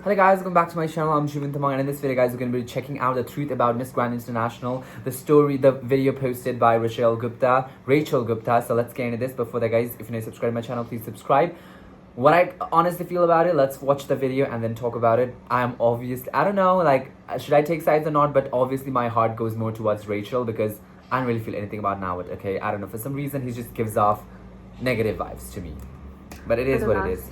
Hello guys, welcome back to my channel. I'm Jeevan, and in this video guys we're going to be checking out the truth about Miss Grand International, the video posted by Rachel Gupta. So let's get into this. Before that guys, if you're not subscribed to my channel, please subscribe. What I honestly feel about it, let's watch the video and then talk about it. I don't know, like, should I take sides or not, but obviously my heart goes more towards Rachel because I don't really feel anything about NAWAT, okay? I don't know, for some reason he just gives off negative vibes to me. But it is what it is.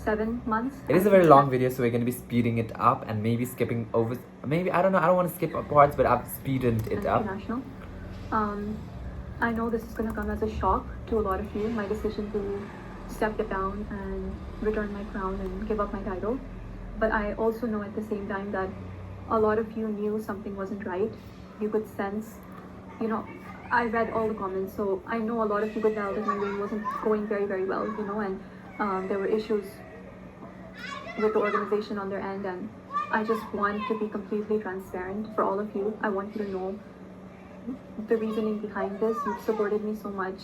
7 months. It is a very long video, so we're going to be speeding it up and maybe skipping over. Maybe, I don't know, I don't want to skip parts, but I've speeded it up. International. I know this is going to come as a shock to a lot of you, my decision to step down and return my crown and give up my title. But I also know at the same time that a lot of you knew something wasn't right. You could sense, you know, I read all the comments, so I know a lot of you could tell that my reign wasn't going very, very well, you know, and there were issues with the organization on their end, and I just want to be completely transparent for all of you. I want you to know the reasoning behind this. You've supported me so much,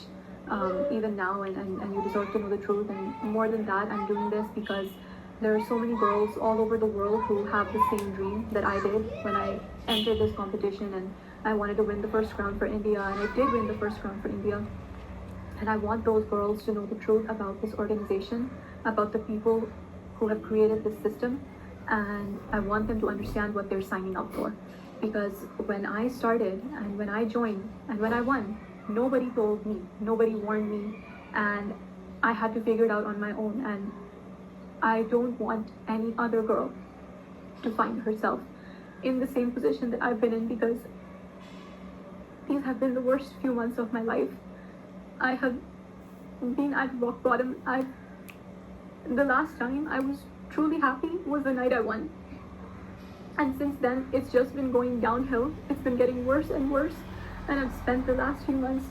even now, and you deserve to know the truth. And more than that, I'm doing this because there are so many girls all over the world who have the same dream that I did when I entered this competition, and I wanted to win the first crown for India, and I did win the first crown for India. And I want those girls to know the truth about this organization, about the people who have created this system, and I want them to understand what they're signing up for. Because when I started and when I joined and when I won, nobody told me, nobody warned me, and I had to figure it out on my own. And I don't want any other girl to find herself in the same position that I've been in, because these have been the worst few months of my life. I have been at rock bottom. The last time I was truly happy was the night I won. And since then, it's just been going downhill. It's been getting worse and worse. And I've spent the last few months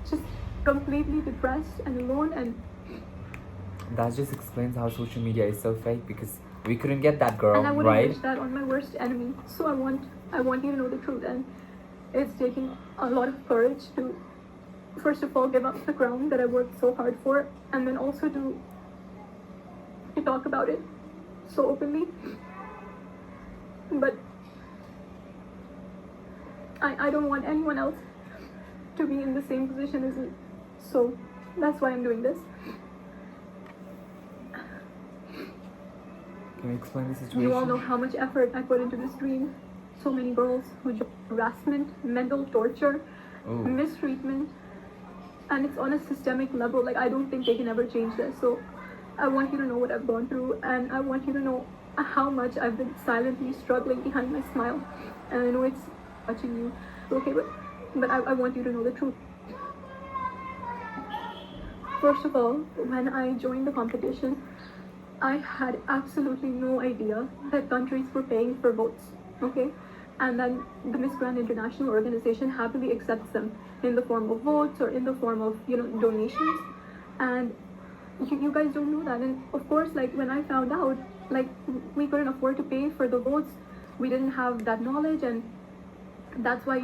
just completely depressed and alone. And that just explains how social media is so fake, because we couldn't get that girl, and I wouldn't right? wish that on my worst enemy. So I want you to know the truth. And it's taking a lot of courage to, first of all, give up the crown that I worked so hard for, and then also to talk about it so openly. But I don't want anyone else to be in the same position as me, so that's why I'm doing this. Can you explain the situation? You all know how much effort I put into this dream. So many girls who harassment, mental torture, mistreatment, and it's on a systemic level. Like, I don't think they can ever change this. So I want you to know what I've gone through, and I want you to know how much I've been silently struggling behind my smile. And I know it's touching you, okay, but I want you to know the truth. First of all, when I joined the competition, I had absolutely no idea that countries were paying for votes, okay? And then the Miss Grand International organization happily accepts them in the form of votes or in the form of, you know, donations. And you guys don't know that. And of course, like, when I found out, like, we couldn't afford to pay for the votes, we didn't have that knowledge, and that's why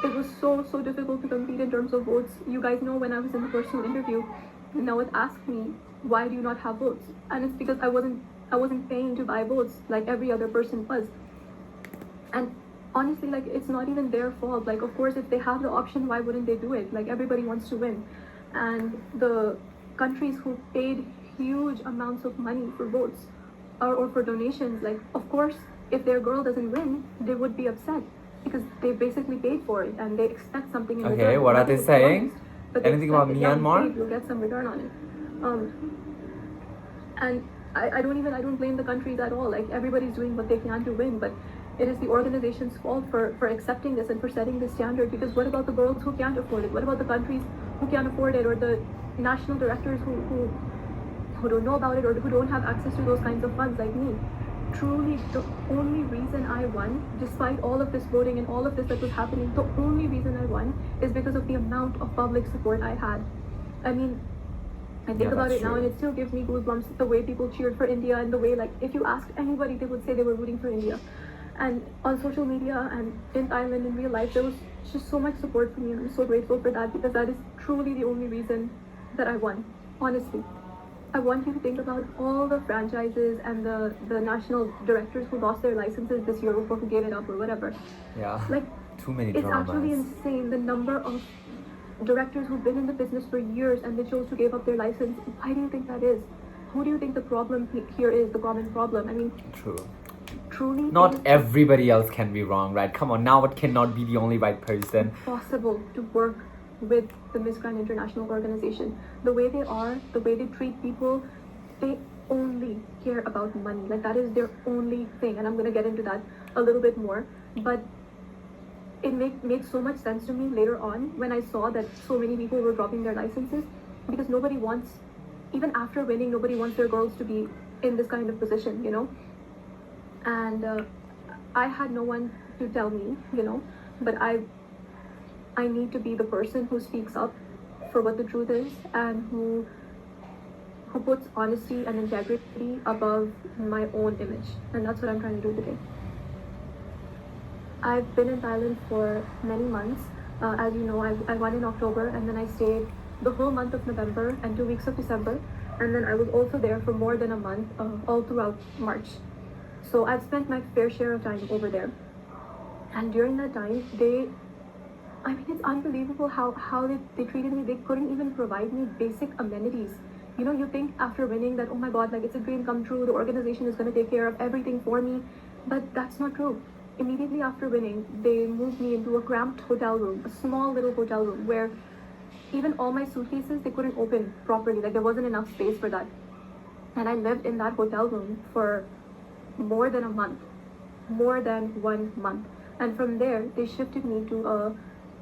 it was so difficult to compete in terms of votes. You guys know, when I was in the personal interview, NAWAT asked me, why do you not have votes? And it's because I wasn't paying to buy votes like every other person was. And honestly, like, it's not even their fault. Like, of course, if they have the option, why wouldn't they do it? Like, everybody wants to win. And the countries who paid huge amounts of money for votes or for donations, like, of course, if their girl doesn't win, they would be upset because they basically paid for it and they expect something in return. Okay, what are they saying? But anything about Myanmar? You'll get some return on it. And I don't blame the countries at all. Like, everybody's doing what they can to win, but it is the organization's fault for accepting this and for setting this standard. Because what about the girls who can't afford it? What about the countries who can't afford it, or the national directors who don't know about it, or who don't have access to those kinds of funds, like me? Truly, the only reason I won, despite all of this voting and all of this that was happening, the only reason I won is because of the amount of public support I had. I mean, I think about it now, and it still gives me goosebumps, the way people cheered for India, and the way, like, if you asked anybody, they would say they were rooting for India. And on social media and in Thailand, in real life, there was just so much support for me, and I'm so grateful for that, because that is truly the only reason that I won, honestly. I want you to think about all the franchises and the national directors who lost their licenses this year or who gave it up or whatever. Yeah. Like, Too many it's dramas. actually insane, the number of directors who've been in the business for years and they chose to give up their license. Why do you think that is? Who do you think the problem here is, the common problem? I mean, True. Truly, Not everybody else can be wrong, right? Come on, NAWAT cannot be the only right person. Possible to work with the Miss Grand International organization. The way they are, the way they treat people, they only care about money. Like, that is their only thing. And I'm going to get into that a little bit more. But it makes so much sense to me later on when I saw that so many people were dropping their licenses, because nobody wants, even after winning, nobody wants their girls to be in this kind of position, you know. And I had no one to tell me, you know, but I need to be the person who speaks up for what the truth is and who puts honesty and integrity above my own image. And that's what I'm trying to do today. I've been in Thailand for many months. As you know, I won in October, and then I stayed the whole month of November and 2 weeks of December. And then I was also there for more than a month, all throughout March. So I've spent my fair share of time over there. And during that time, it's unbelievable how they treated me. They couldn't even provide me basic amenities. You know, you think after winning that, oh my God, like, it's a dream come true, the organization is going to take care of everything for me. But that's not true. Immediately after winning, they moved me into a cramped hotel room, a small little hotel room, where even all my suitcases, they couldn't open properly. Like, there wasn't enough space for that. And I lived in that hotel room for more than 1 month. And from there, they shifted me to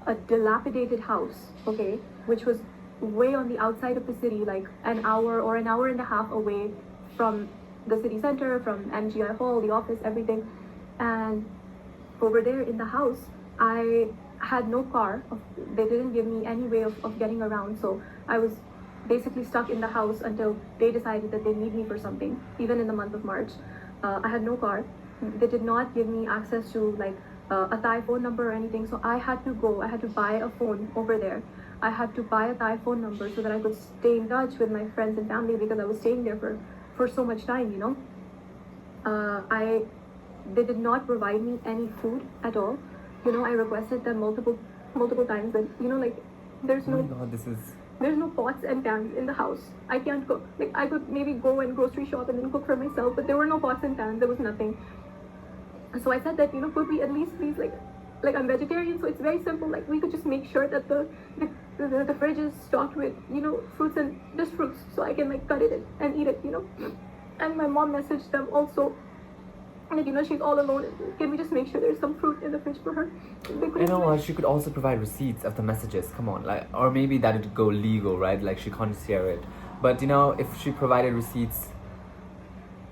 a dilapidated house, okay, which was way on the outside of the city, like an hour or an hour and a half away from the city center, from MGI Hall, the office, everything. And over there in the house, I had no car. They didn't give me any way of getting around. So I was basically stuck in the house until they decided that they need me for something, even in the month of March. I had no car. They did not give me access to like a Thai phone number or anything. So I had to buy a phone over there. I had to buy a Thai phone number so that I could stay in touch with my friends and family, because I was staying there for so much time, you know. They did not provide me any food at all. You know, I requested them multiple times, and you know, like, there's no pots and pans in the house. I can't cook. Like, I could maybe go and grocery shop and then cook for myself, but there were no pots and pans. There was nothing. So I said that, you know, could we at least please, like I'm vegetarian, so it's very simple. Like, we could just make sure that the fridge is stocked with, you know, fruits and just fruits, so I can like cut it and eat it, you know. And my mom messaged them also. Like, you know, she's all alone. Can we just make sure there's some fruit in the fridge for her? You know what? She could also provide receipts of the messages. Come on, like, or maybe that would go legal, right? Like, she can't share it. But you know, if she provided receipts,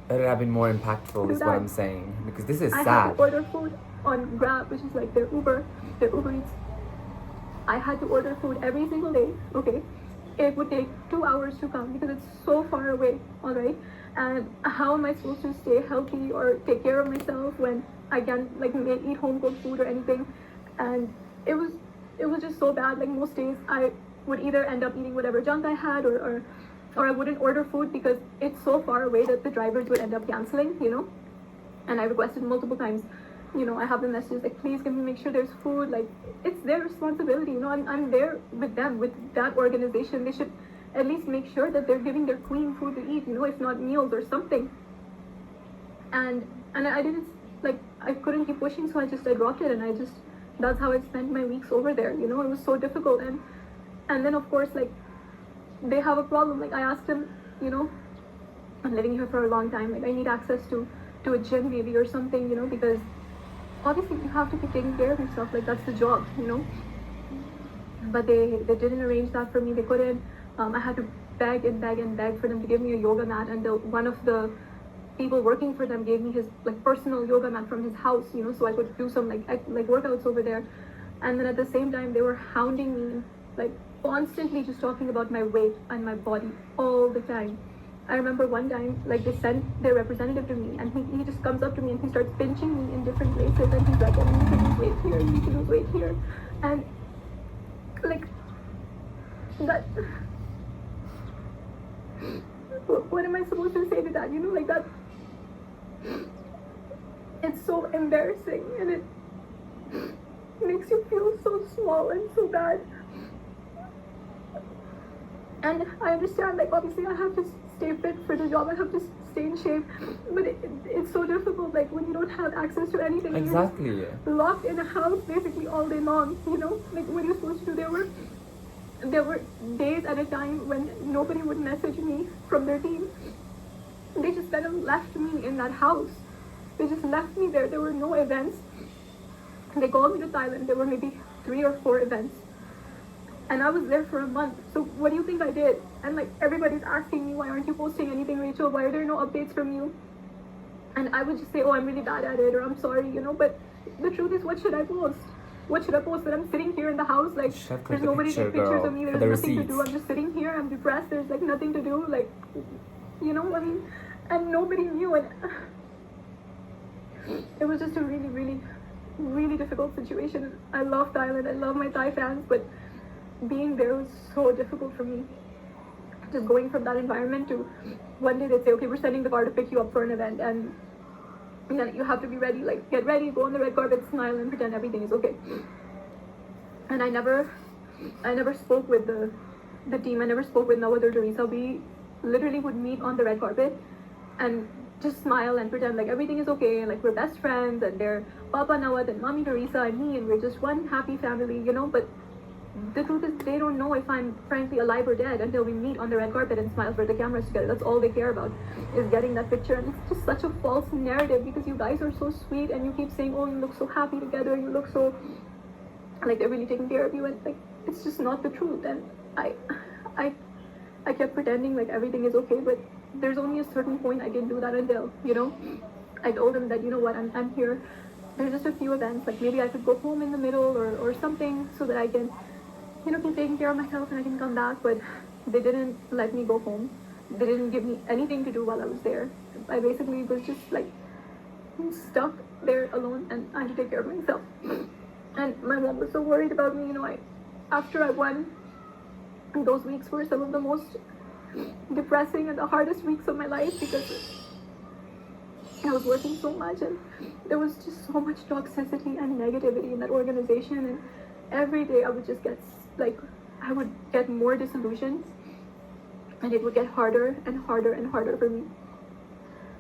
it would have been more impactful. Is what I'm saying. Because this is sad. I had to order food on Grab, which is like their Uber Eats. I had to order food every single day. Okay, it would take 2 hours to come because it's so far away. All right. And how am I supposed to stay healthy or take care of myself when I can't like eat home cooked food or anything? And it was just so bad. Like, most days I would either end up eating whatever junk I had, or I wouldn't order food because it's so far away that the drivers would end up canceling, you know. And I requested multiple times, you know, I have the messages like, please can we make sure there's food? Like, it's their responsibility, you know. I'm there with them, with that organization. They should at least make sure that they're giving their queen food to eat, you know, if not meals or something. And I didn't, like, I couldn't keep pushing, so I dropped it, and that's how I spent my weeks over there, you know. It was so difficult. And then of course, like, they have a problem. Like, I asked them, you know, I'm living here for a long time, like, I need access to a gym maybe or something, you know, because obviously you have to be taking care of yourself, like, that's the job, you know. But they didn't arrange that for me. They couldn't. I had to beg and beg and beg for them to give me a yoga mat, and one of the people working for them gave me his like personal yoga mat from his house, you know, so I could do some like workouts over there. And then at the same time, they were hounding me, like, constantly just talking about my weight and my body all the time. I remember one time, like, they sent their representative to me, and he just comes up to me and he starts pinching me in different places, and he's like, oh, you need to lose weight here, you need to lose weight here. And like that, that, you know, like that. It's so embarrassing, and it makes you feel so small and so bad. And I understand, like, obviously I have to stay fit for the job, I have to stay in shape, but it's so difficult, like, when you don't have access to anything. Exactly. You're just locked in a house basically all day long, you know, like, what are you supposed to do? There were days at a time when nobody would message me from their team. They just kind of left me in that house. They just left me there. There were no events. They called me to Thailand. There were maybe 3 or 4 events. And I was there for a month. So what do you think I did? And like, everybody's asking me, why aren't you posting anything, Rachel? Why are there no updates from you? And I would just say, oh, I'm really bad at it, or I'm sorry, you know. But the truth is, what should I post? What should I post? That I'm sitting here in the house, like, there's nobody to take pictures of me, there's nothing to do, I'm just sitting here, I'm depressed, there's like nothing to do, like, you know, I mean, and nobody knew. And it was just a really, really, really difficult situation. I love Thailand, I love my Thai fans, but being there was so difficult for me. Just going from that environment to one day they'd say, okay, we're sending the car to pick you up for an event, and then you have to be ready, like, get ready, go on the red carpet, smile and pretend everything is okay. And I never spoke with the team, I never spoke with NAWAT or Teresa. We literally would meet on the red carpet and just smile and pretend like everything is okay, and like we're best friends, and they're Papa NAWAT and Mommy Teresa and me, and we're just one happy family, you know. But the truth is, they don't know if I'm frankly alive or dead until we meet on the red carpet and smile for the cameras together. That's all they care about, is getting that picture. And it's just such a false narrative, because you guys are so sweet and you keep saying, oh, you look so happy together, you look so like they're really taking care of you, and like, it's just not the truth. And I kept pretending like everything is okay, but there's only a certain point I can do that until, you know, I told them that, you know what, I'm here, there's just a few events, like maybe I could go home in the middle or something, so that I can, you know, keep taking care of myself and I can come back. But they didn't let me go home. They didn't give me anything to do while I was there. I basically was just like stuck there alone, and I had to take care of myself. And my mom was so worried about me, you know. After I won, those weeks were some of the most depressing and the hardest weeks of my life, because I was working so much and there was just so much toxicity and negativity in that organization. And every day I would just get, like, I would get more disillusioned, and it would get harder and harder and harder for me.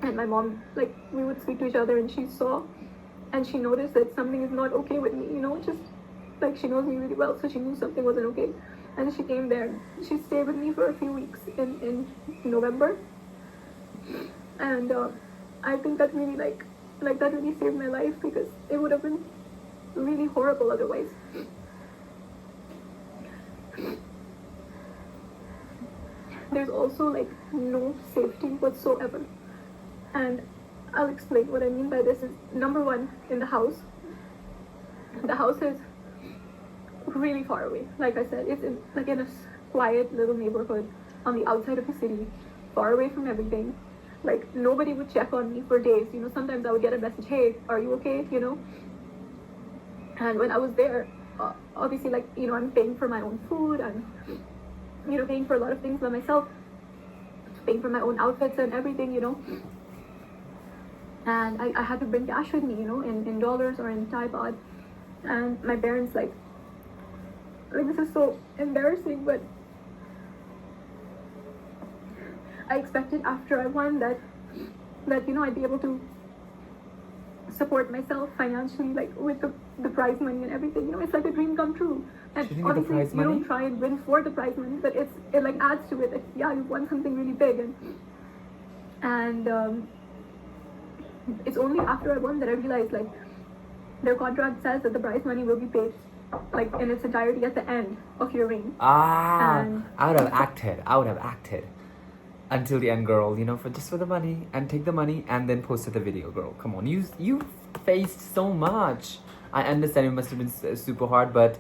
And my mom, like, we would speak to each other, and she saw and she noticed that something is not okay with me, you know, just like, she knows me really well, so she knew something wasn't okay. And she came there. She stayed with me for a few weeks in November, and I think that really like that really saved my life, because it would have been really horrible otherwise. There's also like no safety whatsoever, and I'll explain what I mean by this. Is number one, in the house is really far away. Like I said, it's in a quiet little neighborhood on the outside of the city, far away from everything. Like, nobody would check on me for days, you know. Sometimes I would get a message, hey, are you okay, you know. And when I was there, obviously, like, you know, I'm paying for my own food, I'm, you know, paying for a lot of things by myself, paying for my own outfits and everything, you know. And I had to bring cash with me, you know, in dollars or in Thai baht. And my parents, like, this is so embarrassing, but I expected after I won that you know, I'd be able to support myself financially, like with the prize money and everything. You know, it's like a dream come true. And obviously you don't try and win for the prize money, but it like adds to it. Like, yeah, you've won something really big, and it's only after I won that I realized, like, their contract says that the prize money will be paid, like, in its entirety at the end of your reign. I would have acted until the end, girl, you know, for the money, and take the money and then posted the video, girl. Come on, you faced so much. I understand it must have been super hard, but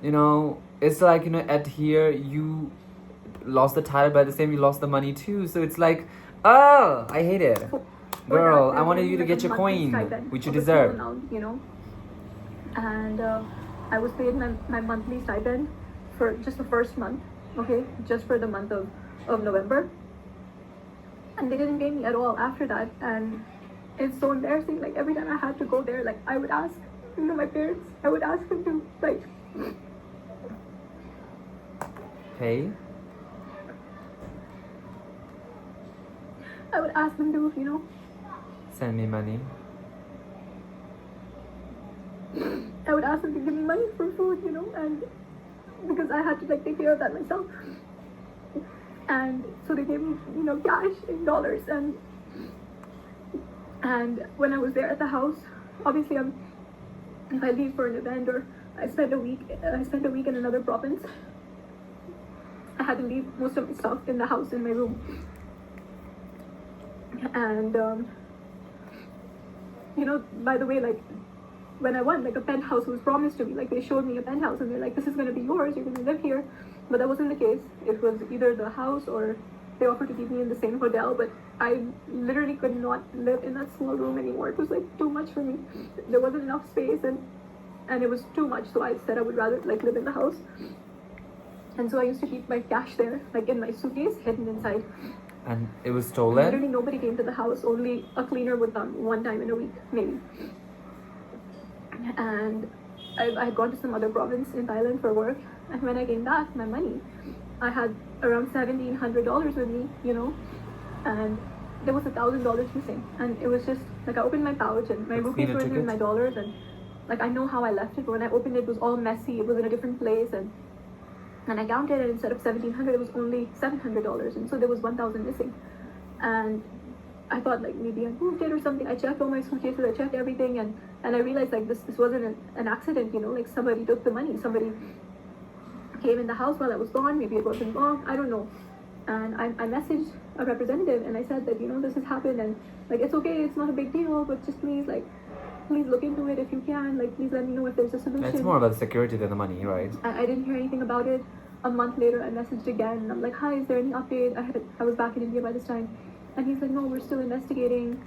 you know, it's like, you know, at here you lost the title, but at the same you lost the money too. So it's like, oh, I hate it. Girl, I wanted you to get your coin, which you deserve. You know, and I was paid my monthly stipend for just the first month, okay, just for the month of November. and they didn't pay me at all after that. And it's so embarrassing. Like every time I had to go there, like I would ask, my parents, I would ask them to like Pay? I would ask them to, Send me money. I would ask them to give me money for food, and because I had to like take care of that myself. And so they gave me, cash in dollars. And when I was there at the house, obviously if I leave for an event or I spent a week in another province, I had to leave most of my stuff in the house, in my room. And by the way, like when I won, like a penthouse was promised to me. Like they showed me a penthouse and they're like, this is going to be yours, you're going to live here. But that wasn't the case. It was either the house or they offered to keep me in the same hotel. But I literally could not live in that small room anymore. It was like too much for me. There wasn't enough space and it was too much. So I said I would rather like live in the house. And so I used to keep my cash there, like in my suitcase, hidden inside. And it was stolen? Literally nobody came to the house. Only a cleaner would come one time in a week, maybe. And I had gone to some other province in Thailand for work. And when I came back, my money, I had around $1,700 with me, and there was $1,000 missing. And it was just like I opened my pouch and my rupees were in my dollars, and like I know how I left it, but when I opened it was all messy. It was in a different place, and I counted it, instead of $1,700 it was only $700, and so there was 1,000 missing. And I thought like maybe I moved it or something. I checked all my suitcases, I checked everything, and I realized like this wasn't an accident, like somebody took the money, somebody came in the house while I was gone, maybe it wasn't locked, I don't know. And I messaged a representative and I said that, this has happened, and like it's okay, it's not a big deal, but just please look into it if you can, like please let me know if there's a solution. It's more about the security than the money, right? I didn't hear anything about it. A month later I messaged again and I'm like, hi, is there any update? I was back in India by this time, and he's like, no, we're still investigating.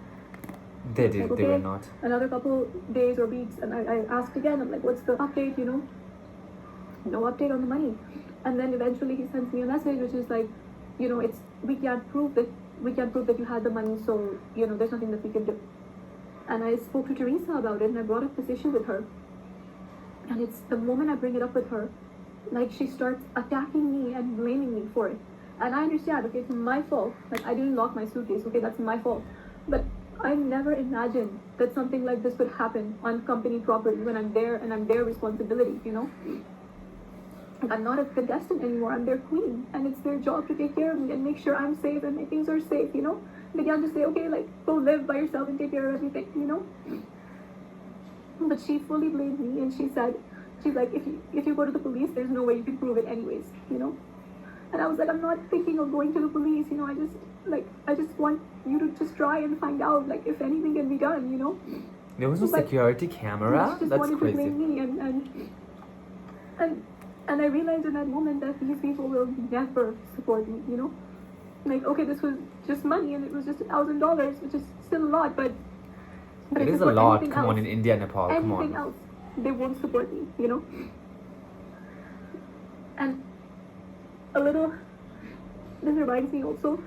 They were not. Another couple days or weeks, and I asked again, I'm like, what's the update, No update on the money. And then eventually he sends me a message which is like, we can't prove that you had the money, so there's nothing that we can do. And I spoke to Teresa about it and I brought up this issue with her, and it's the moment I bring it up with her, like she starts attacking me and blaming me for it. And I understand, okay, it's my fault, like I didn't lock my suitcase, okay, that's my fault, but I never imagined that something like this could happen on company property when I'm there and I'm their responsibility, I'm not a contestant anymore, I'm their queen, and it's their job to take care of me and make sure I'm safe and my things are safe, They can't just say, okay, like, go live by yourself and take care of everything, But she fully blamed me, and she's like, if you go to the police, there's no way you can prove it anyways, And I was like, I'm not thinking of going to the police, I just want you to just try and find out, like, if anything can be done, There was no security camera? That's crazy. To blame me, and I realized in that moment that these people will never support me, Like, okay, this was just money, and it was just $1,000, which is still a lot, but it is a lot. Come on, in India, Nepal, come on. Anything else, they won't support me, And this reminds me also,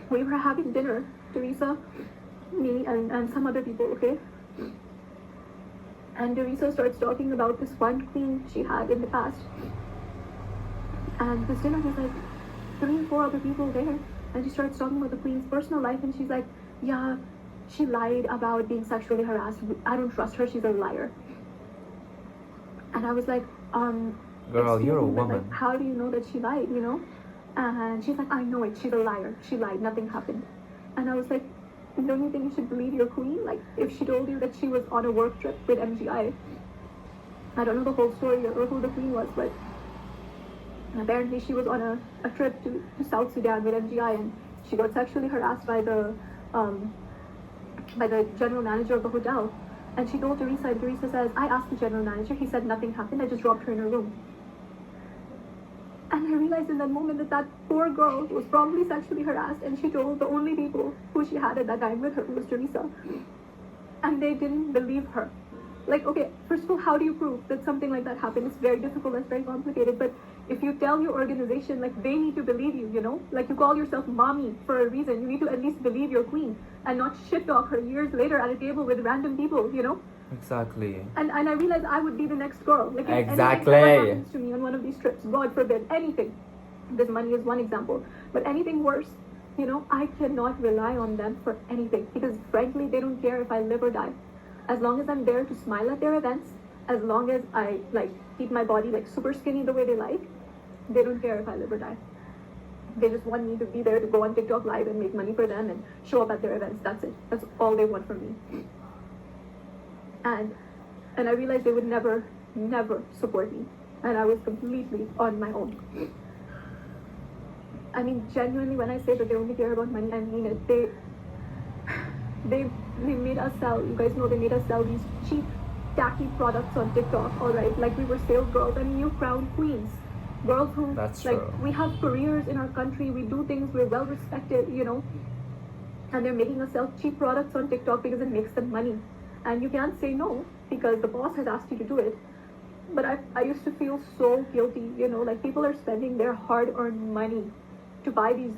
we were having dinner, Teresa, me, and some other people, okay? And Teresa starts talking about this one queen she had in the past. And this dinner, there's like 3 or 4 other people there. And she starts talking about the queen's personal life, and she's like, yeah, she lied about being sexually harassed. I don't trust her, she's a liar. And I was like, girl, you're a me, woman. Like, how do you know that she lied, And she's like, I know it, she's a liar. She lied, nothing happened. And I was like, don't you think you should believe your queen? Like, if she told you that she was on a work trip with MGI, I don't know the whole story or who the queen was, but apparently she was on a trip to South Sudan with MGI, and she got sexually harassed by the general manager of the hotel. And she told Teresa, and Teresa says, I asked the general manager, he said nothing happened, I just dropped her in her room. And I realized in that moment that poor girl was probably sexually harassed, and she told the only people who she had at that time with her was Teresa. And they didn't believe her. Like, okay, first of all, how do you prove that something like that happened? It's very difficult, it's very complicated, but if you tell your organization, like, they need to believe you, you know? Like, you call yourself mommy for a reason. You need to at least believe your queen and not shit talk her years later at a table with random people, you know? Exactly. And I realized I would be the next girl. Like, if Exactly. anything ever happens to me on one of these trips, God forbid, anything. This money is one example. But anything worse, you know, I cannot rely on them for anything. Because frankly, they don't care if I live or die. As long as I'm there to smile at their events, as long as I, like, keep my body, like, super skinny the way they like, they don't care if I live or die. They just want me to be there to go on TikTok live and make money for them and show up at their events. That's it. That's all they want from me. And I realized they would never support me. And I was completely on my own. I mean, genuinely, when I say that they only care about money, I mean it. They made us sell, you guys know, they made us sell these cheap, tacky products on TikTok, alright? Like, we were sales girls and new crown queens. Girls who, That's like, true. we have careers in our country, we do things, we're well respected, you know? And they're making us sell cheap products on TikTok because it makes them money. And you can't say no because the boss has asked you to do it. But I used to feel so guilty, you know, like, people are spending their hard-earned money to buy these,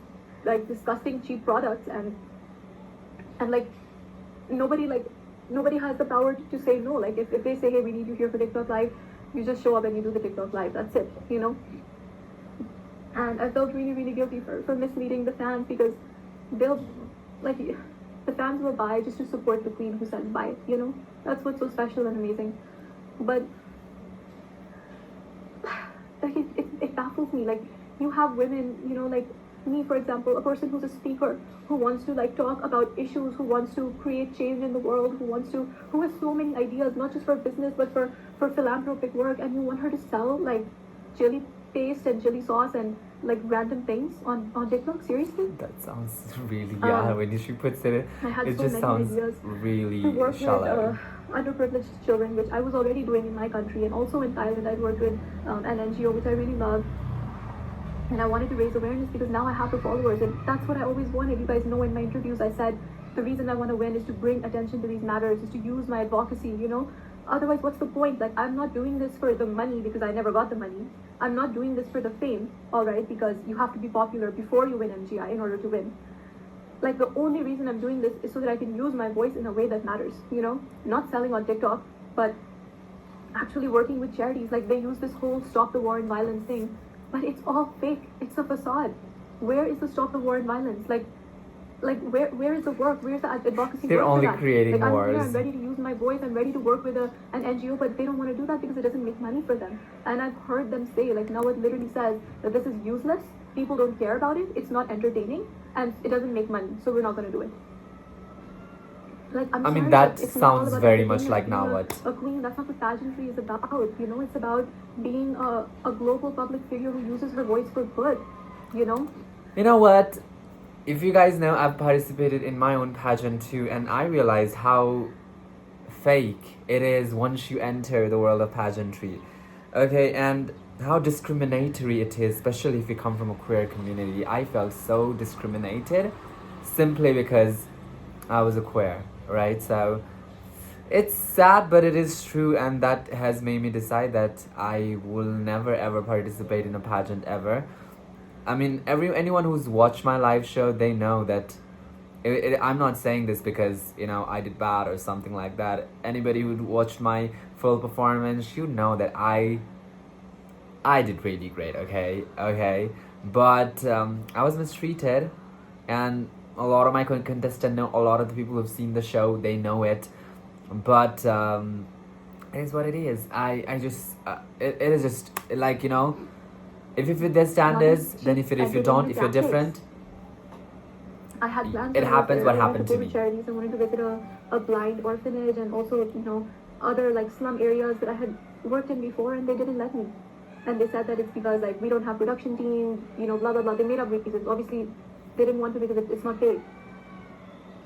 like, disgusting cheap products, and like, nobody has the power to say no. Like, if they say, hey, we need you here for TikTok live, you just show up and you do the TikTok live. That's it, you know? And I felt really, really guilty for misleading the fans, because they'll, like, the fans will buy just to support the queen who says buy it, you know? That's what's so special and amazing. But like, it baffles me. Like, you have women, you know, like me, for example, a person who's a speaker, who wants to, like, talk about issues, who wants to create change in the world, who has so many ideas, not just for business, but for philanthropic work, and you want her to sell, like, chili paste and chili sauce and, like, random things on TikTok? Seriously? That sounds really, when she puts it, I had it so just many sounds ideas really to work shallow. with underprivileged children, which I was already doing in my country, and also in Thailand. I'd worked with an NGO, which I really love. And I wanted to raise awareness because now I have the followers, and that's what I always wanted. You guys know, in my interviews I said the reason I want to win is to bring attention to these matters, is to use my advocacy, you know? Otherwise, what's the point? Like, I'm not doing this for the money because I never got the money. I'm not doing this for the fame, alright? Because you have to be popular before you win MGI in order to win. Like, the only reason I'm doing this is so that I can use my voice in a way that matters, you know? Not selling on TikTok, but actually working with charities. Like, they use this whole stop the war and violence thing, but it's all fake. It's a facade. Where is the stop the war and violence? Like where is the work? Where's the advocacy? They're work only for that? creating like, wars. I'm ready to use my voice. I'm ready to work with an NGO, but they don't want to do that because it doesn't make money for them. And I've heard them say, like, NAWAT literally says that this is useless. People don't care about it. It's not entertaining, and it doesn't make money. So we're not going to do it. Like, I mean, that sounds very much like NAWAT. A queen, that's not what pageantry is about, you know? It's about being a global public figure who uses her voice for good, you know? You know what? If you guys know, I've participated in my own pageant too, and I realized how fake it is once you enter the world of pageantry. Okay, and how discriminatory it is, especially if you come from a queer community. I felt so discriminated simply because I was a queer, right? So it's sad, but it is true, and that has made me decide that I will never ever participate in a pageant ever. I mean, anyone who's watched my live show, they know that I'm not saying this because, you know, I did bad or something like that. Anybody who watched my full performance, you know that I did really great, okay? But I was mistreated, and a lot of my contestants know, a lot of the people who've seen the show, they know it. But it is what it is. I just, it is just, like, you know, if you fit their standards, then if you don't, if you're different, I had plans. It happens what happened to I me. Charities. I wanted to visit a blind orphanage, and also, you know, other, like, slum areas that I had worked in before, and they didn't let me. And they said that it's because, like, we don't have production team, you know, blah blah blah. They made up reasons. Obviously, they didn't want to because it's not paid.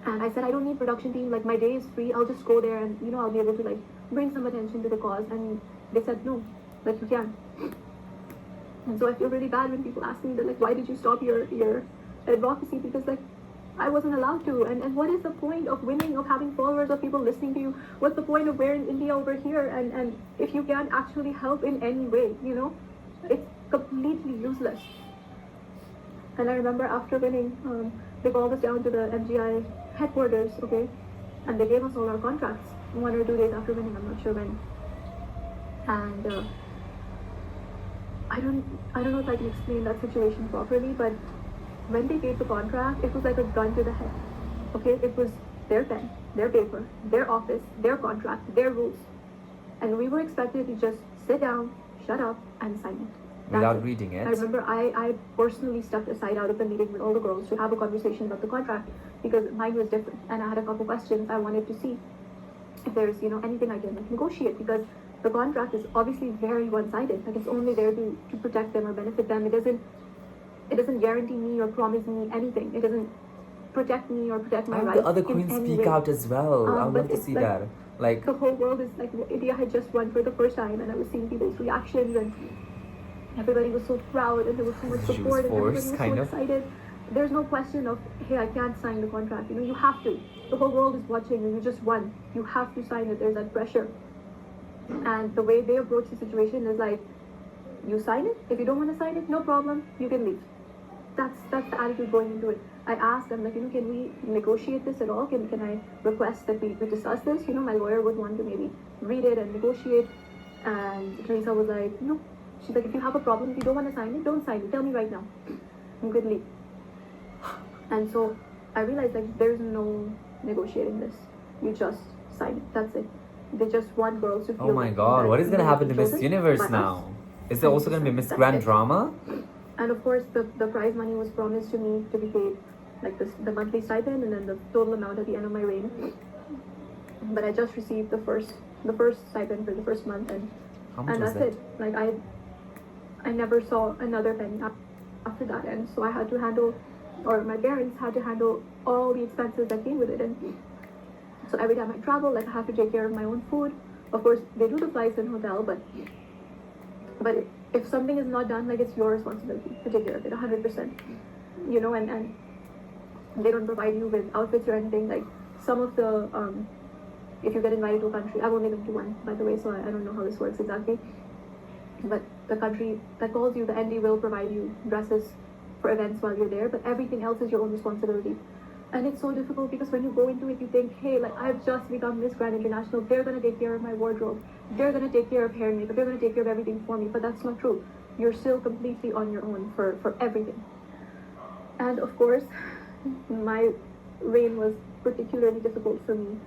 And I said, I don't need production team. Like, my day is free. I'll just go there, and, you know, I'll be able to, like, bring some attention to the cause. And they said no, like, you can't. And so I feel really bad when people ask me that, like, why did you stop your advocacy? Because, like, I wasn't allowed to. And what is the point of winning, of having followers, of people listening to you? What's the point of wearing India over here? And if you can't actually help in any way, you know? completely useless. And I remember after winning, they called us down to the MGI headquarters, okay, and they gave us all our contracts 1 or 2 days after winning. I'm not sure when. And I don't know if I can explain that situation properly, but when they gave the contract, it was like a gun to the head. Okay, it was their pen, their paper, their office, their contract, their rules, and we were expected to just sit down, shut up, and sign it. Without reading it. I remember I personally stepped aside out of the meeting with all the girls to have a conversation about the contract because mine was different, and I had a couple questions I wanted to see if there's anything I can negotiate, because the contract is obviously very one-sided. Like, it's only there to protect them or benefit them. It doesn't guarantee me or promise me anything. It doesn't protect me or protect my And rights. the other queens speak out as well. I would love to see that. Like, the whole world is like, India had just won for the first time, and I was seeing people's reactions, and everybody was so proud, and there was so much support, and everybody was so excited. There's no question of, hey, I can't sign the contract. You have to. The whole world is watching, and you just won. You have to sign it. There's that pressure. And the way they approach the situation is like, you sign it. If you don't want to sign it, no problem. You can leave. That's the attitude going into it. I asked them, like, can we negotiate this at all? Can I request that we discuss this? My lawyer would want to maybe read it and negotiate. And Teresa was like, no. She's like, if you have a problem, if you don't want to sign it, don't sign it. Tell me right now. You can leave. And so I realized, like, there's no negotiating this. You just sign it. That's it. They just want girls to feel. Oh my god, what is going to happen to Miss Universe now? Is there also going to be Miss Grand Drama? And of course, the prize money was promised to me to be paid, like the monthly stipend, and then the total amount at the end of my reign. But I just received the first stipend for the first month, and that's it. Like, I never saw another penny after that, and so I had to handle, or my parents had to handle all the expenses that came with it. And so every time I travel, like, I have to take care of my own food. Of course, they do the flights and hotel, but if something is not done, like, it's your responsibility to take care of it 100%. And they don't provide you with outfits or anything. Like, some of the if you get invited to a country, I've only been to one, by the way, so I don't know how this works exactly. But the country that calls you, the ND, will provide you dresses for events while you're there, but everything else is your own responsibility. And it's so difficult because when you go into it, you think, hey, like, I've just become Miss Grand International. They're going to take care of my wardrobe. They're going to take care of hair and makeup. They're going to take care of everything for me. But that's not true. You're still completely on your own for everything. And of course, my reign was particularly difficult for me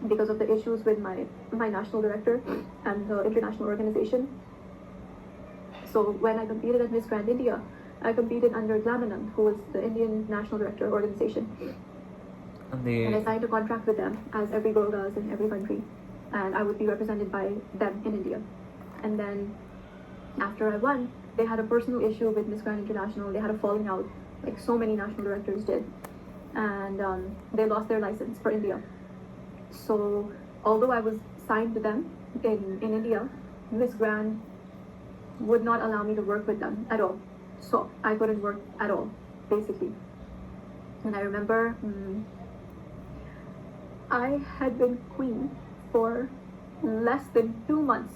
because of the issues with my national director and the international organization. So when I competed at Miss Grand India, I competed under Glamanand, who was the Indian National Director organization. And I signed a contract with them, as every girl does in every country. And I would be represented by them in India. And then after I won, they had a personal issue with Miss Grand International. They had a falling out, like so many national directors did. And they lost their license for India. So although I was signed to them in India, Miss Grand would not allow me to work with them at all. So I couldn't work at all, basically. And I remember I had been queen for less than 2 months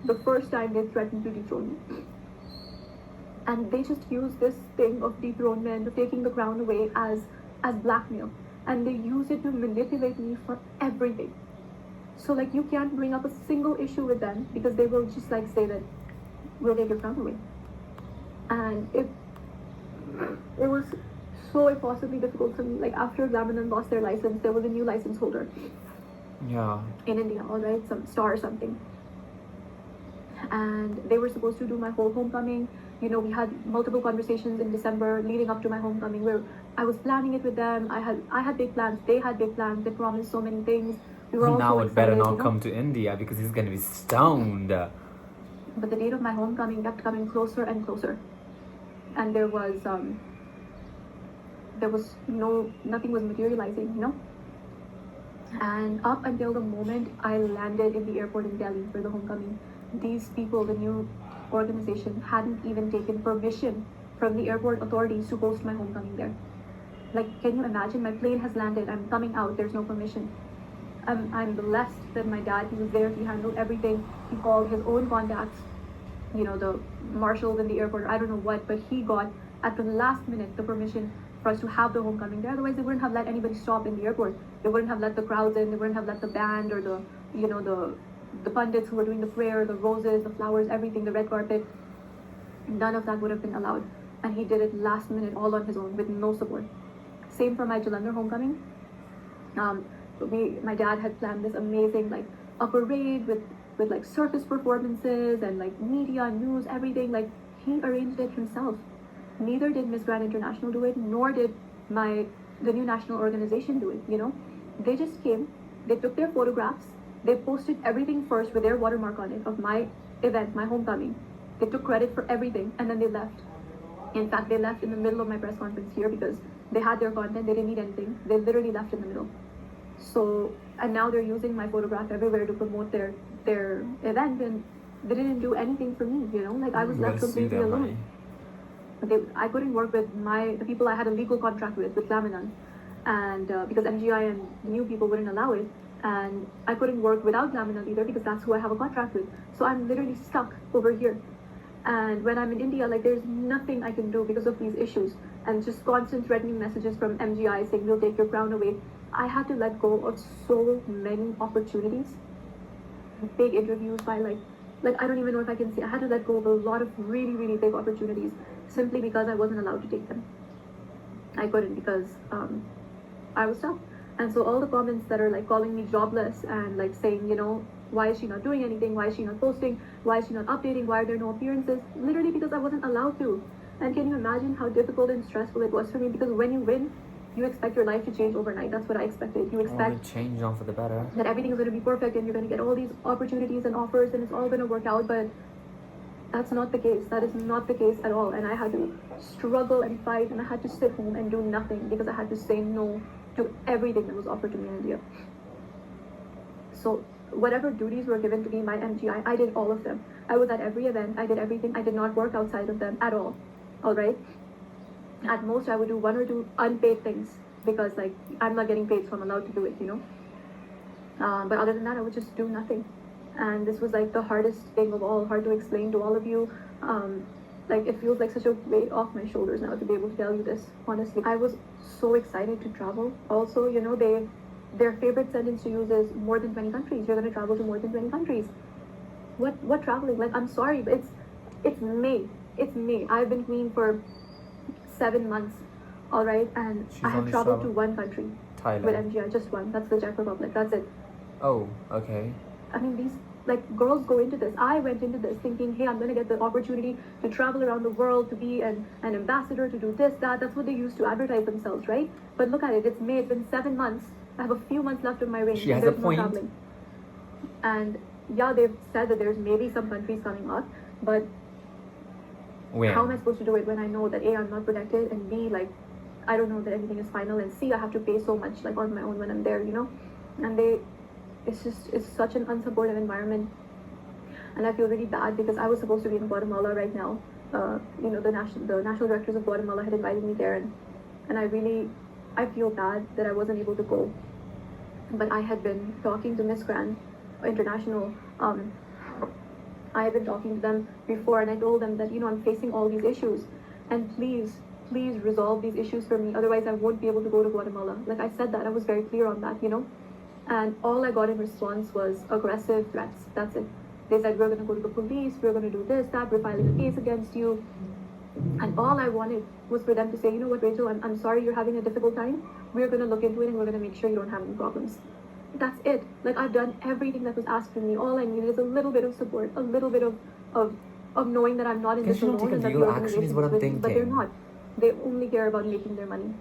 the first time they threatened to dethrone me. And they just used this thing of dethronement, of taking the crown away, as blackmail. And they use it to manipulate me for everything. So, like, you can't bring up a single issue with them because they will just, like, say that we'll take your crown away. And it was so impossibly difficult for me. Like, after Glamanand lost their license, there was a new license holder. Yeah. In India, alright, some star or something. And they were supposed to do my whole homecoming. We had multiple conversations in December leading up to my homecoming where I was planning it with them. I had big plans. They had big plans. They promised so many things. We were all now so it excited, better not come to India because he's gonna be stoned. But the date of my homecoming kept coming closer and closer. And there was nothing was materializing, And up until the moment I landed in the airport in Delhi for the homecoming, these people, the new organization, hadn't even taken permission from the airport authorities to host my homecoming there. Like, can you imagine? My plane has landed, I'm coming out, there's no permission. I'm blessed that my dad, he was there, he handled everything, he called his own contacts the marshals in the airport, I don't know what, but he got at the last minute the permission for us to have the homecoming there. Otherwise, they wouldn't have let anybody stop in the airport. They wouldn't have let the crowds in. They wouldn't have let the band or the pundits who were doing the prayer, the roses, the flowers, everything, the red carpet. None of that would have been allowed. And he did it last minute, all on his own, with no support. Same for my Jalandhar homecoming. My dad had planned this amazing a parade with like circus performances and like media, news, everything. Like he arranged it himself. Neither did Miss Grand International do it, nor did the new national organization do it. They just came, they took their photographs, they posted everything first with their watermark on it of my event, my homecoming. They took credit for everything and then they left. In fact, they left in the middle of my press conference here because they had their content, they didn't need anything. They literally left in the middle. So, and now they're using my photograph everywhere to promote their event, and they didn't do anything for me, like I was left completely alone. I couldn't work with the people I had a legal contract with Laminan, and because MGI and the new people wouldn't allow it, and I couldn't work without Laminan either because that's who I have a contract with. So I'm literally stuck over here. And when I'm in India, like there's nothing I can do because of these issues and just constant threatening messages from MGI saying we'll take your crown away. I had to let go of so many opportunities, big interviews by like I don't even know if I can say. I had to let go of a lot of really, really big opportunities simply because I wasn't allowed to take them. I couldn't because I was stuck. And so all the comments that are like calling me jobless and like saying, why is she not doing anything? Why is she not posting? Why is she not updating? Why are there no appearances? Literally because I wasn't allowed to. And can you imagine how difficult and stressful it was for me? Because when you win, you expect your life to change overnight. That's what I expected. You expect change on for the better. That everything is going to be perfect and you're going to get all these opportunities and offers and it's all going to work out. But that's not the case. That is not the case at all. And I had to struggle and fight and I had to sit home and do nothing because I had to say no to everything that was offered to me in India. So whatever duties were given to me by MGI, I did all of them. I was at every event. I did everything. I did not work outside of them at all. All right. At most, I would do 1 or 2 unpaid things because like I'm not getting paid, so I'm allowed to do it, But other than that, I would just do nothing. And this was like the hardest thing of all, hard to explain to all of you. Like it feels like such a weight off my shoulders now to be able to tell you this. Honestly, I was so excited to travel. Also, their favorite sentence to use is more than 20 countries. You're going to travel to more than 20 countries. What traveling? Like I'm sorry, but it's May. It's May. I've been queen for 7 months, all right, and I have traveled to 1 country, Thailand, with MGI, just 1. That's the Czech Republic. That's it. Oh, okay. I mean, these girls go into this. I went into this thinking, hey, I'm gonna get the opportunity to travel around the world, to be an ambassador, to do this, that. That's what they used to advertise themselves, right? But look at it. It's May. It's been 7 months. I have a few months left of my reign. She has a point. No traveling. And yeah, they've said that there's maybe some countries coming up, but how am I supposed to do it when I know that A, I'm not protected, and B, like I don't know that everything is final, and C, I have to pay so much like on my own when I'm there, and it's such an unsupportive environment, and I feel really bad because I was supposed to be in Guatemala right now. The national directors of Guatemala had invited me there, and I feel bad that I wasn't able to go, but I had been talking to Miss Grand International. I had been talking to them before and I told them that, I'm facing all these issues and please resolve these issues for me. Otherwise, I won't be able to go to Guatemala. Like I said that, I was very clear on that, And all I got in response was aggressive threats. That's it. They said, we're going to go to the police, we're going to do this, that, we're filing a case against you. And all I wanted was for them to say, you know what, Rachel, I'm sorry you're having a difficult time. We're going to look into it and we're going to make sure you don't have any problems. That's it. Like I've done everything that was asked of me. All I need is a little bit of support, a little bit of knowing that I'm not in this alone and that the organization is with me. But they're not. They only care about making their money.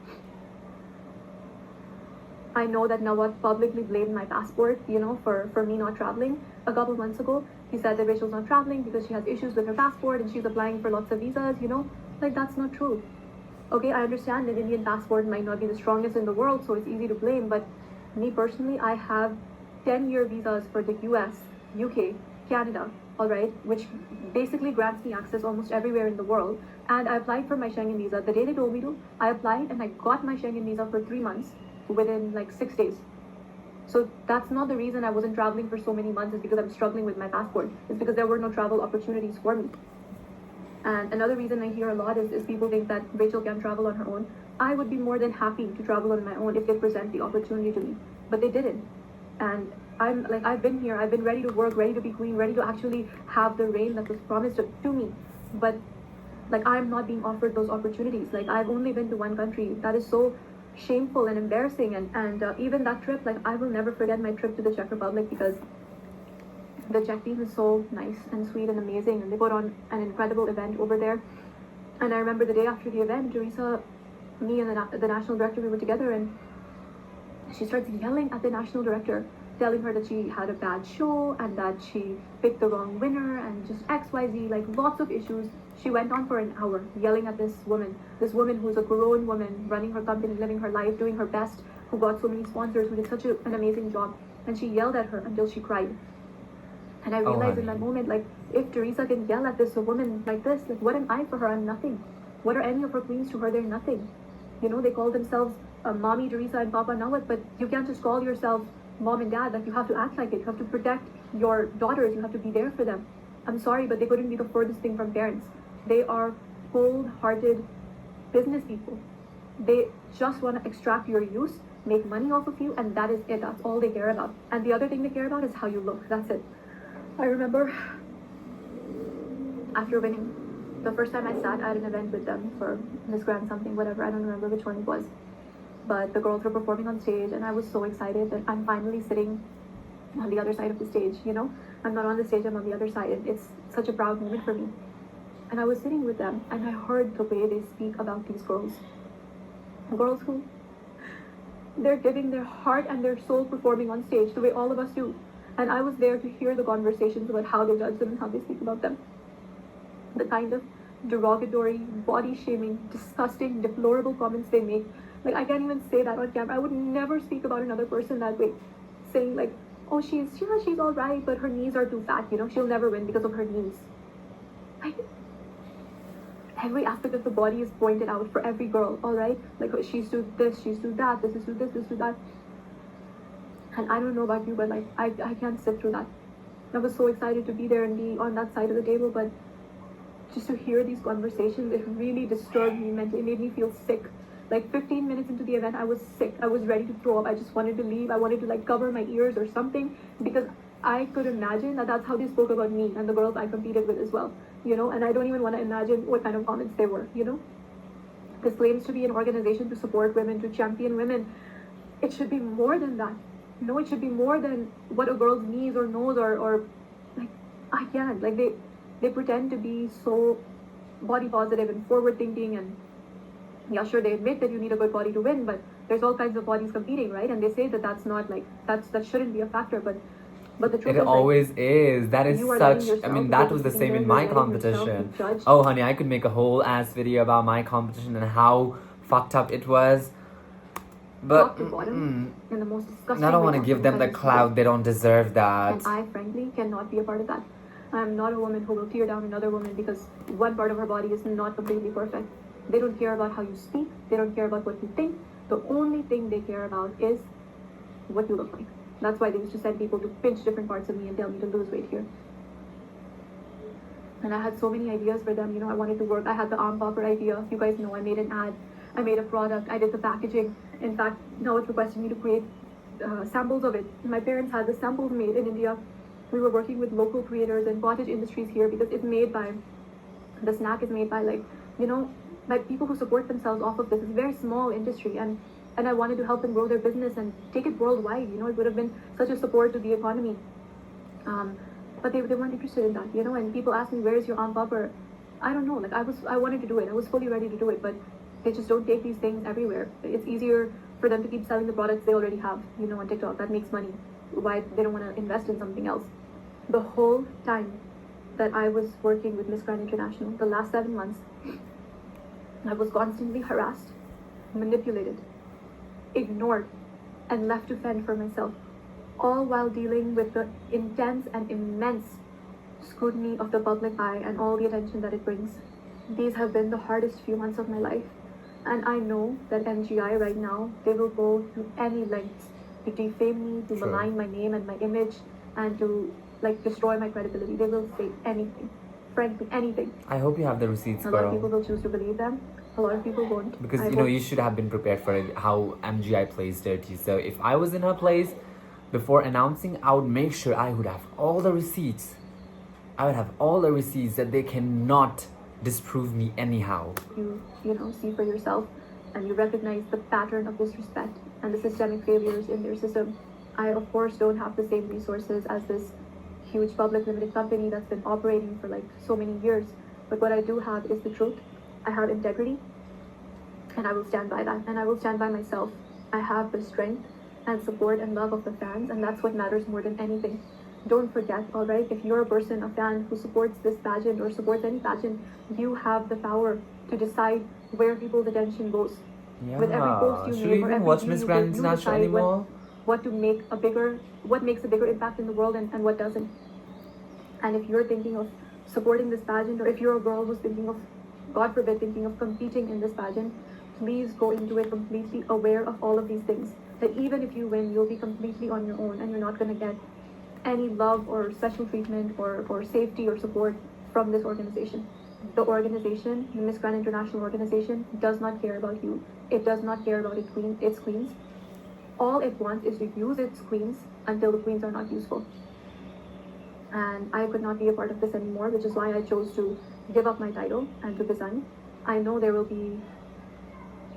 I know that NAWAT publicly blamed my passport, for me not traveling. A couple months ago, he said that Rachel's not traveling because she has issues with her passport and she's applying for lots of visas, Like that's not true. Okay, I understand that Indian passport might not be the strongest in the world, so it's easy to blame, but me personally, I have 10-year visas for the US, UK, Canada, all right, which basically grants me access almost everywhere in the world. And I applied for my Schengen visa. The day they told me to, I applied and I got my Schengen visa for 3 months within like 6 days. So that's not the reason I wasn't traveling for so many months, is because I'm struggling with my passport. It's because there were no travel opportunities for me. And another reason I hear a lot is people think that Rachel can travel on her own. I would be more than happy to travel on my own if they present the opportunity to me, but they didn't. And I'm like, I've been here, I've been ready to work, ready to be queen, ready to actually have the reign that was promised to me. But like, I'm not being offered those opportunities. Like, I've only been to one country. That is so shameful and embarrassing. And even that trip, like, I will never forget my trip to the Czech Republic, because the Czech team is so nice and sweet and amazing, and they put on an incredible event over there. And I remember the day after the event, Teresa, me and the national director, we were together, and she starts yelling at the national director, telling her that she had a bad show and that she picked the wrong winner and just XYZ, like lots of issues. She went on for an hour yelling at this woman who's a grown woman, running her company, living her life, doing her best, who got so many sponsors, who did such an amazing job. And she yelled at her until she cried. And I realized in that moment, like, if Teresa can yell at this woman like this, like, what am I for her? I'm nothing. What are any of her queens to her? They're nothing. You know, they call themselves Mommy Teresa and Papa Nawat, but you can't just call yourself Mom and Dad. Like, you have to act like it. You have to protect your daughters. You have to be there for them. I'm sorry, but they couldn't be the furthest thing from parents. They are cold-hearted business people. They just want to extract your use, make money off of you, and that is it. That's all they care about. And the other thing they care about is how you look. That's it. I remember after winning, the first time I sat at an event with them for Miss Grand something, whatever, I don't remember which one it was. But the girls were performing on stage, and I was so excited that I'm finally sitting on the other side of the stage, you know? I'm not on the stage, I'm on the other side, and it's such a proud moment for me. And I was sitting with them, and I heard the way they speak about these girls. Girls who, they're giving their heart and their soul performing on stage, the way all of us do. And I was there to hear the conversations about how they judge them and how they speak about them. The kind of derogatory, body-shaming, disgusting, deplorable comments they make. Like, I can't even say that on camera. I would never speak about another person that way. Saying like, oh, she's all right, but her knees are too fat, you know? She'll never win because of her knees. Like, every aspect of the body is pointed out for every girl, all right? Like, she's do this, she's do that, this is do this, this do that. And I don't know about you, but like, I can't sit through that. I was so excited to be there and be on that side of the table, but just to hear these conversations, it really disturbed me mentally. It made me feel sick. Like 15 minutes into the event, I was sick. I was ready to throw up. I just wanted to leave. I wanted to like cover my ears or something, because I could imagine that that's how they spoke about me and the girls I competed with as well, you know? And I don't even want to imagine what kind of comments they were, you know? This claims to be an organization to support women, to champion women. It should be more than that. No, it should be more than what a girl's knees or nose or like, I can't. Like, they pretend to be so body positive and forward thinking, and yeah, sure, they admit that you need a good body to win, but there's all kinds of bodies competing, right? And they say that that's not like, that shouldn't be a factor, but the truth It is, always like, is. That is such, I mean, that was the same in my competition. Oh, honey, I could make a whole ass video about my competition and how fucked up it was. But in the most disgusting I don't want to way give them the clout. They don't deserve that. And I, frankly, cannot be a part of that. I'm not a woman who will tear down another woman because one part of her body is not completely perfect. They don't care about how you speak. They don't care about what you think. The only thing they care about is what you look like. That's why they used to send people to pinch different parts of me and tell me to lose weight here. And I had so many ideas for them. You know, I wanted to work. I had the arm popper idea. You guys know I made an ad. I made a product. I did the packaging. In fact, now it's requesting me to create samples of it. My parents had the samples made in India. We were working with local creators and cottage industries here, because it's made by, the snack is made by, like, you know, by people who support themselves off of this. It's a very small industry, and I wanted to help them grow their business and take it worldwide. You know, it would have been such a support to the economy. But they weren't interested in that, you know. And people ask me, where's your arm popper? I don't know. Like, I wanted to do it. I was fully ready to do it, but they just don't take these things everywhere. It's easier for them to keep selling the products they already have, you know, on TikTok. That makes money. Why they don't want to invest in something else? The whole time that I was working with Miss Grand International, the last 7 months, I was constantly harassed, manipulated, ignored, and left to fend for myself, all while dealing with the intense and immense scrutiny of the public eye and all the attention that it brings. These have been the hardest few months of my life, and I know that MGI right now, they will go to any lengths to defame me, to True. malign my name and my image, and to like destroy my credibility. They will say anything, frankly, anything. I hope you have the receipts, A lot of people girl. will choose to believe them. A lot of people won't. Because I you know hope- you should have been prepared for it, how MGI plays dirty. So if I was in her place, before announcing, I would make sure I would have all the receipts. I would have all the receipts that they cannot disprove me anyhow. you know, see for yourself and you recognize the pattern of disrespect and the systemic failures in their system. I, of course, don't have the same resources as this huge public limited company that's been operating for like so many years. But what I do have is the truth. I have integrity, and I will stand by that. And I will stand by myself. I have the strength and support and love of the fans, and that's what matters more than anything. Don't forget, all right, if you're a person, a fan who supports this pageant or supports any pageant, you have the power to decide where people's attention goes. Yeah. With every post you Should make we or even every watch view Miss you Grand give, you International decide anymore? what makes a bigger impact in the world and what doesn't. And if you're thinking of supporting this pageant, or if you're a girl who's thinking of, God forbid, thinking of competing in this pageant, please go into it completely aware of all of these things. That even if you win, you'll be completely on your own and you're not going to get any love or special treatment or safety or support from this organization. The organization, the Miss Grand International organization, does not care about you. It does not care about its queens. All it wants is to use its queens until the queens are not useful. And I could not be a part of this anymore, which is why I chose to give up my title and to resign. I know there will be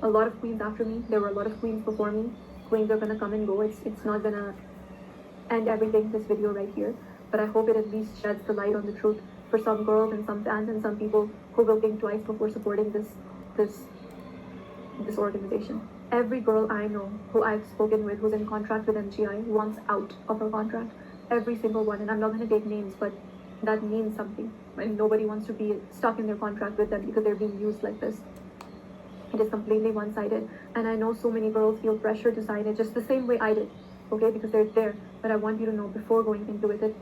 a lot of queens after me. There were a lot of queens before me. Queens are gonna come and go. It's not gonna end everything, this video right here. But I hope it at least sheds the light on the truth for some girls and some fans and some people who will think twice before supporting this organization. Every girl I know who I've spoken with who's in contract with MGI wants out of her contract. Every single one. And I'm not going to take names, but that means something. And nobody wants to be stuck in their contract with them because they're being used like this. It is completely one-sided. And I know so many girls feel pressure to sign it just the same way I did. Okay, because they're there. But I want you to know before going into it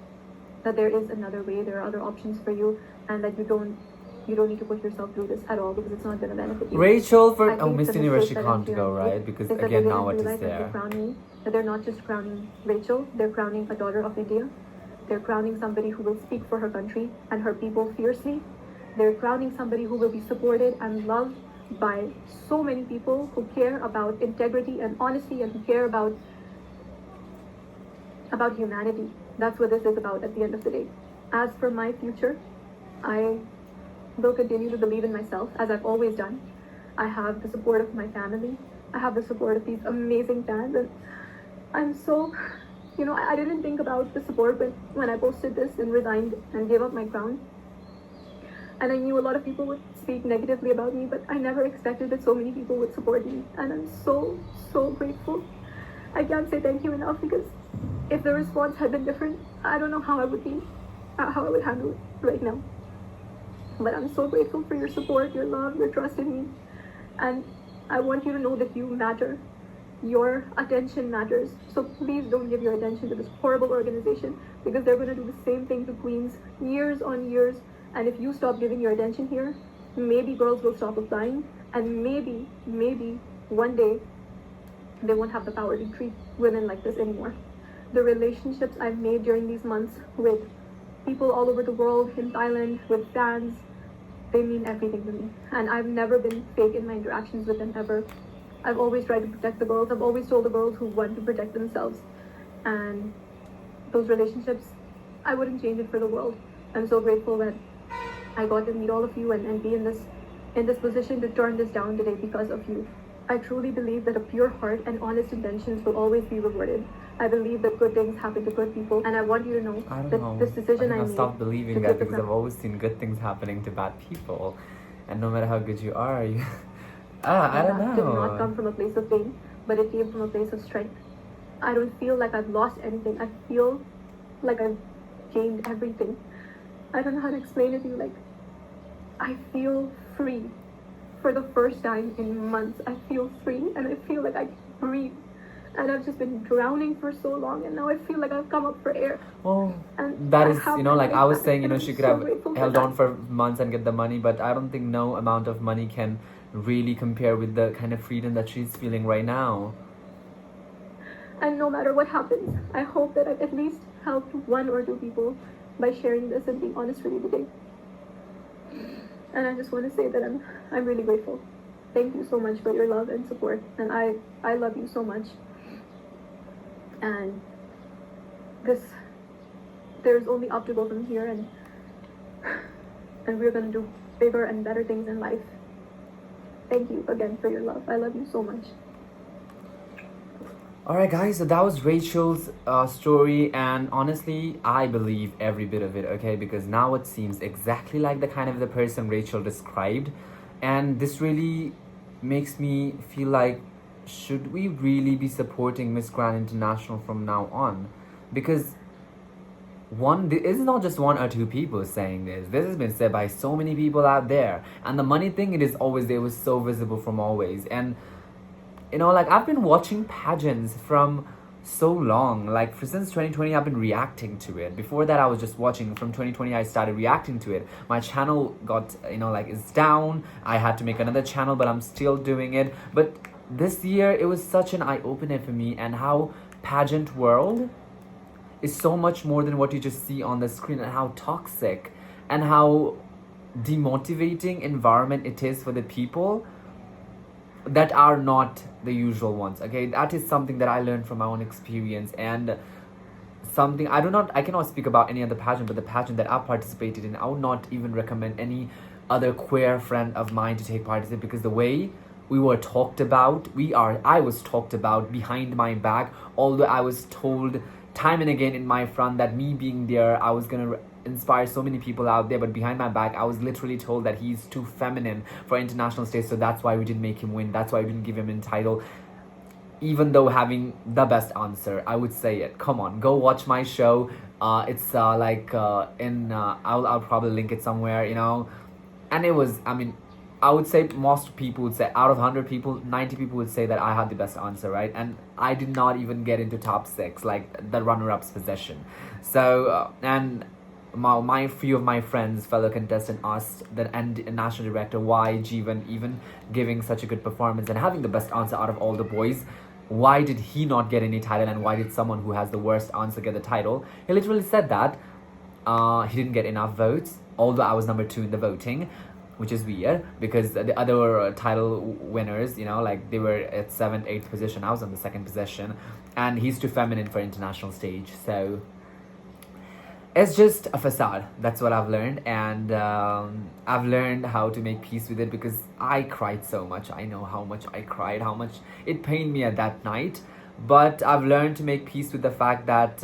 that there is another way, there are other options for you, and that you don't need to put yourself through this at all because it's not going to benefit you. Rachel for I think Miss the Universe she mistake that can't MGI go, made right? Because is that again they now didn't what is realize that there? they crown me, that they're not just crowning Rachel, they're crowning a daughter of India. They're crowning somebody who will speak for her country and her people fiercely. They're crowning somebody who will be supported and loved by so many people who care about integrity and honesty and who care about humanity. That's what this is about at the end of the day. As for my future, I will continue to believe in myself as I've always done. I have the support of my family. I have the support of these amazing fans, and I'm so, you know, I didn't think about the support when I posted this and resigned and gave up my crown. And I knew a lot of people would speak negatively about me, but I never expected that so many people would support me. And I'm so, so grateful. I can't say thank you enough because if the response had been different, I don't know how I would handle it right now. But I'm so grateful for your support, your love, your trust in me. And I want you to know that you matter. Your attention matters. So please don't give your attention to this horrible organization because they're going to do the same thing to queens years on years. And if you stop giving your attention here, maybe girls will stop applying, and maybe one day they won't have the power to treat women like this anymore. The relationships I've made during these months with people all over the world, in Thailand, with fans, they mean everything to me. And I've never been fake in my interactions with them ever. I've always tried to protect the girls. I've always told the girls who want to protect themselves. And those relationships, I wouldn't change it for the world. I'm so grateful that I got to meet all of you and be in this position to turn this down today because of you. I truly believe that a pure heart and honest intentions will always be rewarded. I believe that good things happen to good people, and I want you to know that this decision I've made stopped believing to that give the because I've always seen good things happening to bad people, and no matter how good you are, you I don't That did not come know. from a place of pain, but it came from a place of strength. I don't feel like I've lost anything. I feel like I've gained everything. I don't know how to explain it to you. Like, I feel free. For the first time in months, I feel free and I feel like I can breathe. And I've just been drowning for so long, and now I feel like I've come up for air. Well, And that I is, have you know, my like life I was back, saying, you and know, I'm she could so have grateful for held that. on for months and get the money, but I don't think no amount of money can really compare with the kind of freedom that she's feeling right now. And no matter what happens, I hope that I've at least helped one or two people by sharing this and being honest with you today. And I just want to say that I'm really grateful. Thank you so much for your love and support. And I love you so much. And there's only up to go from here, and we're gonna do bigger and better things in life. Thank you again for your love. I love you so much. Alright guys, so that was Rachel's story, and honestly I believe every bit of it, okay, because now it seems exactly like the kind of the person Rachel described, and this really makes me feel like, should we really be supporting Miss Grand International from now on? Because this is not just one or two people saying this has been said by so many people out there, and the money thing, it is always, it was so visible from always. And you know, like, I've been watching pageants from so long, like since 2020 I've been reacting to it. Before that I was just watching. From 2020 I started reacting to it. My channel got, you know, like, is down. I had to make another channel, but I'm still doing it. But this year it was such an eye-opener for me, and how pageant world is so much more than what you just see on the screen, and how toxic and how demotivating environment it is for the people that are not the usual ones. Okay, that is something that I learned from my own experience, and something I cannot speak about any other pageant, but the pageant that I participated in, I would not even recommend any other queer friend of mine to take part in it, because the way we were talked about, I was talked about behind my back, although I was told time and again in my front that me being there, I was gonna inspire so many people out there, but behind my back I was literally told that he's too feminine for international stage, so that's why we didn't make him win, that's why we didn't give him a title, even though having the best answer. I would say it. Come on, go watch my show. It's I'll probably link it somewhere, you know. And it was, I mean, I would say most people would say, out of 100 people, 90 people would say that I had the best answer, right? And I did not even get into top 6, like the runner-up's position. So and my few of my friends, fellow contestant, asked the national director why Jeevan, even giving such a good performance and having the best answer out of all the boys, why did he not get any title, and why did someone who has the worst answer get the title? He literally said that he didn't get enough votes, although I was number 2 in the voting, which is weird because the other title winners, you know, like, they were at 7th, 8th position. I was on the 2nd position, and he's too feminine for international stage. So it's just a facade. That's what I've learned, and I've learned how to make peace with it, because I cried so much. I know how much I cried, how much it pained me at that night, but I've learned to make peace with the fact that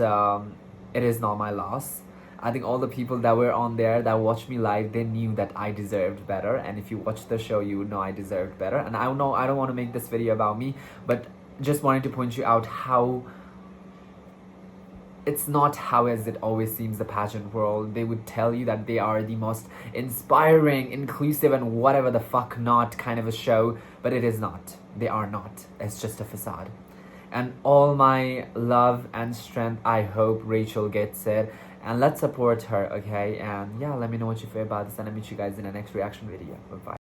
it is not my loss. I think all the people that were on there that watched me live, they knew that I deserved better, and if you watched the show, you would know I deserved better. And I know I don't want to make this video about me, but just wanted to point you out how it's not how as it always seems, the pageant world. They would tell you that they are the most inspiring, inclusive, and whatever the fuck not kind of a show, but it is not. They are not. It's just a facade. And all my love and strength, I hope Rachel gets it, and let's support her, okay? And yeah, let me know what you feel about this, and I'll meet you guys in the next reaction video. Bye bye.